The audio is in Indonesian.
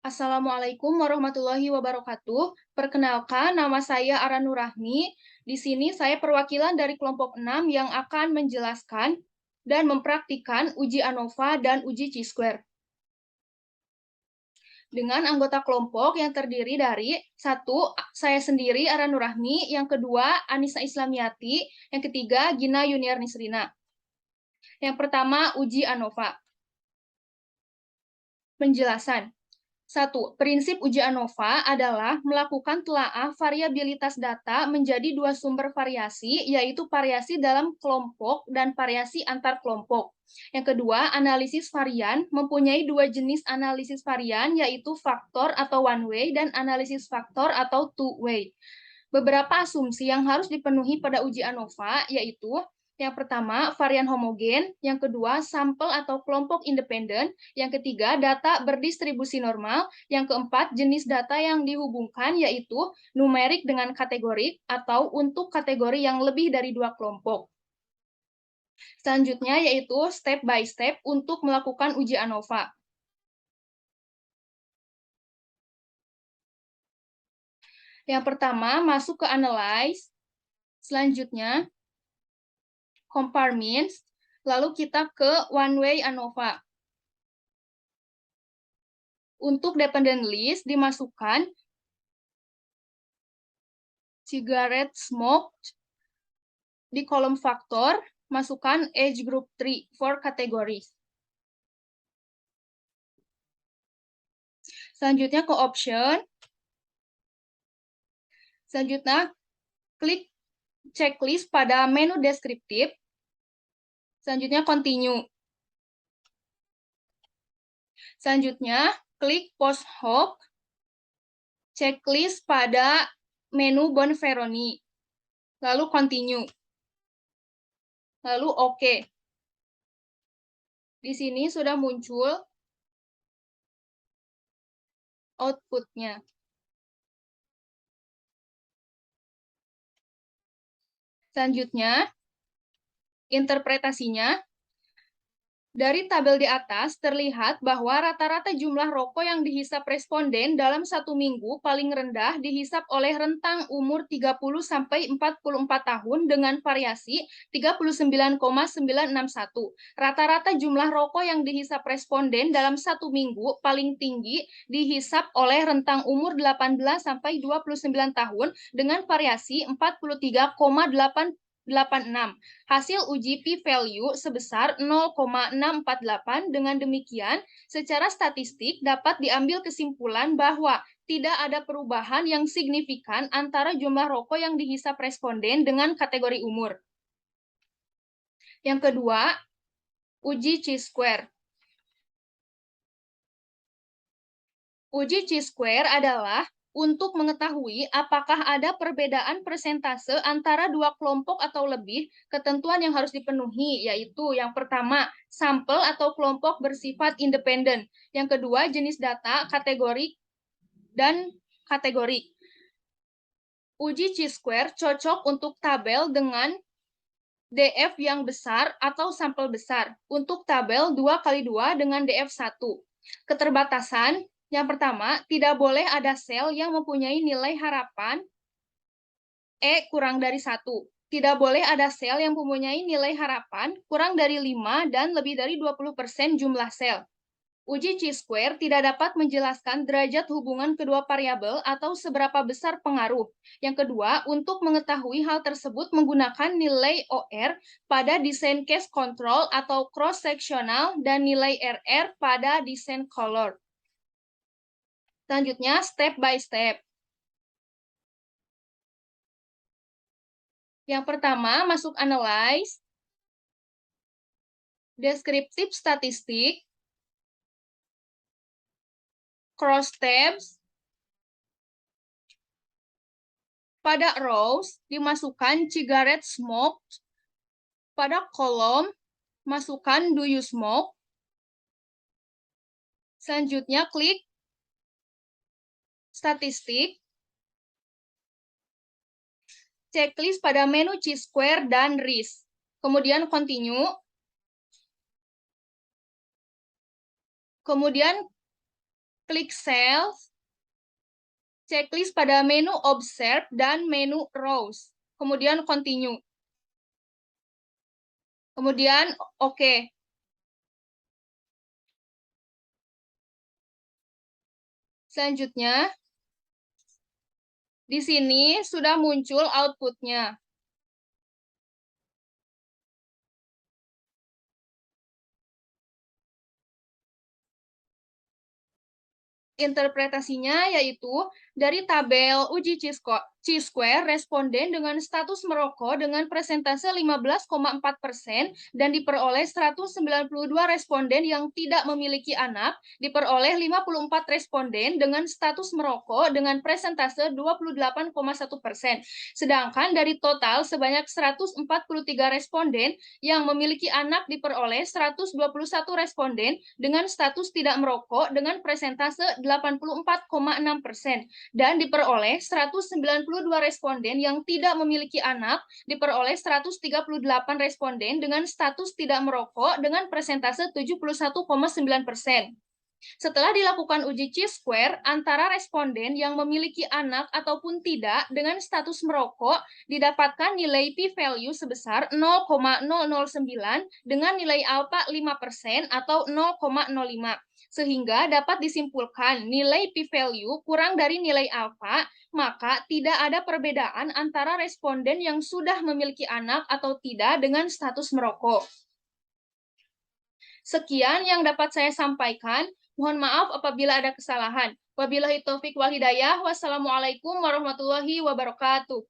Assalamualaikum warahmatullahi wabarakatuh. Perkenalkan, nama saya Ara Nurahmi. Di sini saya perwakilan dari kelompok 6 yang akan menjelaskan dan mempraktikkan uji ANOVA dan uji Chi-square. Dengan anggota kelompok yang terdiri dari satu, saya sendiri Ara Nurahmi, yang kedua Anissa Islamiyati, yang ketiga Gina Yuniar Nisrina. Yang pertama, uji ANOVA. Penjelasan. 1. Prinsip uji ANOVA adalah melakukan telaah variabilitas data menjadi dua sumber variasi, yaitu variasi dalam kelompok dan variasi antar kelompok. Yang kedua, analisis varian mempunyai dua jenis analisis varian, yaitu faktor atau one way dan analisis faktor atau two way. Beberapa asumsi yang harus dipenuhi pada uji ANOVA, yaitu yang pertama, varian homogen. Yang kedua, sampel atau kelompok independen. Yang ketiga, data berdistribusi normal. Yang keempat, jenis data yang dihubungkan, yaitu numerik dengan kategorik atau untuk kategori yang lebih dari dua kelompok. Selanjutnya, yaitu step by step untuk melakukan uji ANOVA. Yang pertama, masuk ke analyze. Selanjutnya, compare means, lalu kita ke one way ANOVA. Untuk dependent list dimasukkan cigarette smoke, di kolom faktor masukkan age group 3 for categories. Selanjutnya ke option. Selanjutnya klik checklist pada menu deskriptif. Selanjutnya continue. Selanjutnya klik post hoc, checklist pada menu Bonferroni. Lalu continue. Lalu oke. Di sini sudah muncul output-nya. Selanjutnya, interpretasinya. Dari tabel di atas terlihat bahwa rata-rata jumlah rokok yang dihisap responden dalam satu minggu paling rendah dihisap oleh rentang umur 30-44 tahun dengan variasi 39,961. Rata-rata jumlah rokok yang dihisap responden dalam satu minggu paling tinggi dihisap oleh rentang umur 18-29 tahun dengan variasi 43,86. Hasil uji p-value sebesar 0,648. Dengan demikian, secara statistik dapat diambil kesimpulan bahwa tidak ada perubahan yang signifikan antara jumlah rokok yang dihisap responden dengan kategori umur. Yang kedua, uji Chi-square. Uji Chi-square adalah untuk mengetahui apakah ada perbedaan persentase antara dua kelompok atau lebih, ketentuan yang harus dipenuhi, yaitu yang pertama, sampel atau kelompok bersifat independen. Yang kedua, jenis data, kategori, dan kategori. Uji Chi-square cocok untuk tabel dengan DF yang besar atau sampel besar. Untuk tabel 2x2 dengan DF1. Keterbatasan. Yang pertama, tidak boleh ada sel yang mempunyai nilai harapan E kurang dari 1. Tidak boleh ada sel yang mempunyai nilai harapan kurang dari 5 dan lebih dari 20% jumlah sel. Uji Chi-square tidak dapat menjelaskan derajat hubungan kedua variabel atau seberapa besar pengaruh. Yang kedua, untuk mengetahui hal tersebut menggunakan nilai OR pada desain case control atau cross-sectional dan nilai RR pada desain color. Selanjutnya, step by step. Yang pertama, masuk analyze, deskriptif statistik, cross tabs. Pada rows, dimasukkan cigarette smoke. Pada kolom, masukkan do you smoke. Selanjutnya, klik statistik, checklist pada menu Chi-square dan risk. Kemudian continue. Kemudian Klik Cells, checklist pada menu Observe dan menu Rows. Kemudian Continue. Kemudian OK. Selanjutnya, di sini sudah muncul output-nya. Interpretasinya yaitu dari tabel uji Chi-square responden dengan status merokok dengan persentase 15,4% dan diperoleh 192 responden yang tidak memiliki anak, diperoleh 54 responden dengan status merokok dengan persentase 28,1%. Sedangkan dari total sebanyak 143 responden yang memiliki anak diperoleh 121 responden dengan status tidak merokok dengan persentase 84,6% dan diperoleh 192 responden yang tidak memiliki anak, diperoleh 138 responden dengan status tidak merokok dengan persentase 71,9%. Setelah dilakukan uji Chi-square antara responden yang memiliki anak ataupun tidak dengan status merokok, didapatkan nilai p-value sebesar 0,009 dengan nilai alfa 5% atau 0,05. Sehingga dapat disimpulkan nilai p-value kurang dari nilai alfa, maka tidak ada perbedaan antara responden yang sudah memiliki anak atau tidak dengan status merokok. Sekian yang dapat saya sampaikan. Mohon maaf apabila ada kesalahan. Wabillahi taufik wal hidayah. Wassalamualaikum warahmatullahi wabarakatuh.